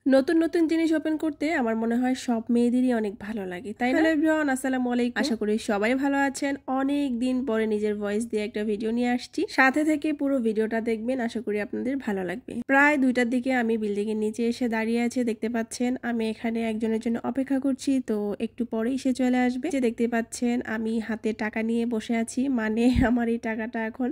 নতুন নতুন জিনিস ওপেন করতে আমার মনে হয় সব মেয়েদেরই অনেক ভালো লাগে, তাই না? হ্যালো এভরিওয়ান, আসসালামু আলাইকুম। আশা করি সবাই ভালো আছেন। অনেক দিন পরে নিজের ভয়েস দিয়ে একটা ভিডিও নিয়ে আসছি, সাথে থেকে পুরো ভিডিওটা দেখবেন, আশা করি আপনাদের ভালো লাগবে। প্রায় 2টার দিকে আমি বিল্ডিং এর নিচে এসে দাঁড়িয়ে আছি, দেখতে পাচ্ছেন। আমি এখানে একজনের জন্য অপেক্ষা করছি, তো একটু পরেই সে চলে আসবে। যে দেখতে পাচ্ছেন আমি হাতে টাকা নিয়ে বসে আছি, মানে আমার এই টাকাটা এখন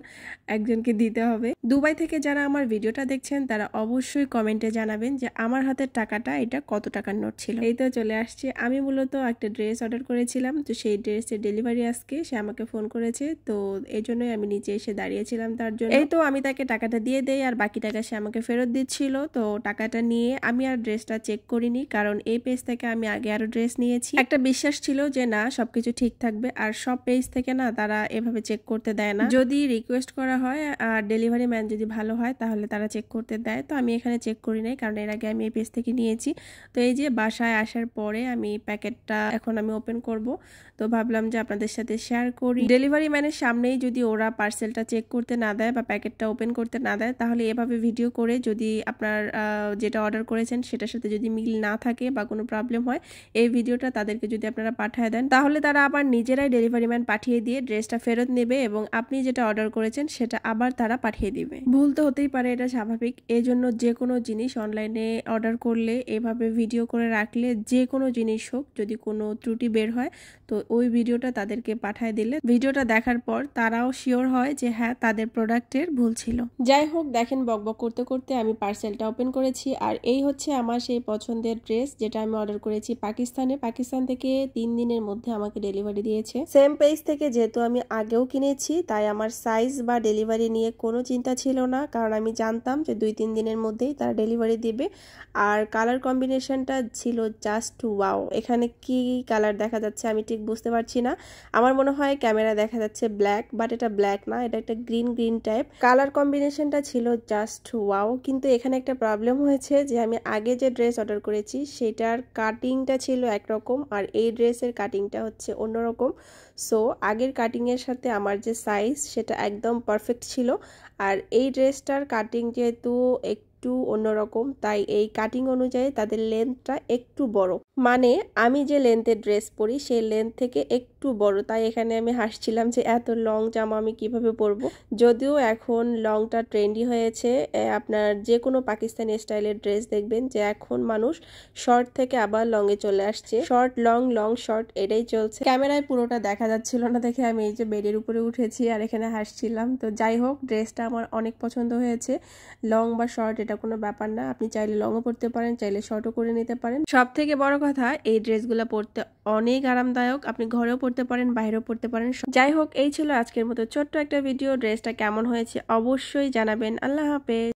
একজনকে দিতে হবে। দুবাই থেকে যারা আমার ভিডিওটা দেখছেন তারা অবশ্যই কমেন্টে জানাবেন যে আমার হাতের টাকাটা এটা কত টাকার নোট ছিল। এই তো চলে আসছে। আমি মূলত একটা ড্রেস অর্ডার করেছিলাম, তো সেই ড্রেসের ডেলিভারি আজকে সে আমাকে ফোন করেছে, তো এই জন্যই আমি নিচে এসে দাঁড়িয়েছিলাম তার জন্য। এই তো আমি তাকে টাকাটা দিয়ে দেই, আর বাকি টাকা সে আমাকে ফেরত দিচ্ছিল। তো টাকাটা নিয়ে আমি আর ড্রেসটা চেক করিনি, কারণ এই পেজ থেকে আমি আগে আরো ড্রেস নিয়েছি। একটা বিশ্বাস ছিল যে না সবকিছু ঠিক থাকবে, আর সব পেজ থেকে না তারা এভাবে চেক করতে দেয় না। যদি রিকোয়েস্ট করা হয় আর ডেলিভারি ম্যান যদি ভালো হয় তাহলে তারা চেক করতে দেয়। তো আমি এখানে চেক করি নাই, কারণ এর আগে আমি এই পেজ থেকে নিয়েছি। তো এই যে বাসায় আসার পরে আমি প্যাকেটটা এখন আমি ওপেন করব, তো ভাবলাম যে আপনাদের সাথে শেয়ার করি। ডেলিভারি ম্যানের সামনেই যদি ওরা পার্সেলটা চেক করতে না দেয় বা প্যাকেটটা ওপেন করতে না দেয়, তাহলে এভাবে ভিডিও করে যদি আপনার যেটা অর্ডার করেছেন সেটার সাথে যদি মিল না থাকে বা কোনো প্রবলেম হয়, এই ভিডিওটা তাদেরকে যদি আপনারা পাঠিয়ে দেন, তাহলে তারা আবার নিজেরাই ডেলিভারি ম্যান পাঠিয়ে দিয়ে ড্রেসটা ফেরত নেবে এবং আপনি যেটা অর্ডার করেছেন সেটা আবার তারা পাঠিয়ে দিবে। ভুল তো হতেই পারে, এটা স্বাভাবিক। এই জন্য যে কোনো জিনিস অনলাইনে অর্ডার করলে এভাবে ভিডিও করে রাখলে, যে কোনো জিনিস হোক যদি কোনো ত্রুটি বের হয়, তো ওই ভিডিওটা তাদেরকে পাঠিয়ে দিলে ভিডিওটা দেখার পর তারাও শিওর হয় যে হ্যাঁ তাদের প্রোডাক্টের ভুল ছিল। যাই হোক, দেখেন বকবক করতে করতে আমি পার্সেলটা ওপেন করেছি, আর এই হচ্ছে আমার সেই পছন্দের ড্রেস যেটা আমি অর্ডার করেছি পাকিস্তান থেকে 3 দিনের মধ্যে আমাকে ডেলিভারি দিয়েছে। সেম পেজ থেকে, যেহেতু আমি আগেও কিনেছি, তাই আমার সাইজ বা ডেলিভারি নিয়ে কোনো চিন্তা ছিল না, কারণ আমি জানতাম যে 2-3 দিনের মধ্যেই তারা ডেলিভারি দিবে। আর কালার কম্বিনেশনটা ছিল জাস্ট ওয়াও। এখানে কি কালার দেখা যাচ্ছে আমি ঠিক বুঝতে পারছি না। আমার মনে হয় ক্যামেরা দেখা যাচ্ছে ব্ল্যাক, বাট এটা ব্ল্যাক না, এটা একটা গ্রিন টাইপ। কালার কম্বিনেশনটা ছিল জাস্ট ওয়াও। কিন্তু এখানে একটা প্রবলেম হয়েছে যে আমি আগে যে ড্রেস অর্ডার করেছি সেটার কাটিংটা ছিল একরকম, আর এই ড্রেসের কাটিংটা হচ্ছে অন্যরকম। সো আগের কাটিংয়ের সাথে আমার যে সাইজ সেটা একদম পারফেক্ট ছিল, আর এই ড্রেসটার কাটিং যেহেতু একটু অন্যরকম, তাই এই কাটিং অনুযায়ী তাদের লেন্থটা একটু বড়। মানে আমি যে লেন্থের ড্রেস পরি সেই লেন্থ থেকে একটু বড়, তাই এখানে আমি হাসছিলাম যে এত লং জামা আমি কিভাবে পরবো। যদিও এখন লংটা ট্রেন্ডি হয়েছে, আপনার যে কোনো পাকিস্তানি স্টাইলের ড্রেস দেখবেন যে এখন মানুষ শর্ট থেকে আবার লং এ চলে আসছে, শর্ট লং, লং শর্ট, এটাই চলছে। ক্যামেরায় পুরোটা দেখা যাচ্ছিল না দেখে আমি এই যে বেডের উপরে উঠেছি আর এখানে হাসছিলাম। তো যাই হোক, ড্রেসটা আমার অনেক পছন্দ হয়েছে। লং বা শর্ট এটা কোনো ব্যাপার না, আপনি চাইলে লংও পরতে পারেন, চাইলে শর্টও করে নিতে পারেন। সব থেকে বড় কথা, এই ড্রেসগুলো পরতে অনেক আরামদায়ক, আপনি ঘরেও পরতে পারেন, বাইরেও পরতে পারেন। যাই হোক, এই ছিল আজকের মতো ছোট্ট একটা ভিডিও। ড্রেসটা কেমন হয়েছে অবশ্যই জানাবেন। আল্লাহ হাফেজ।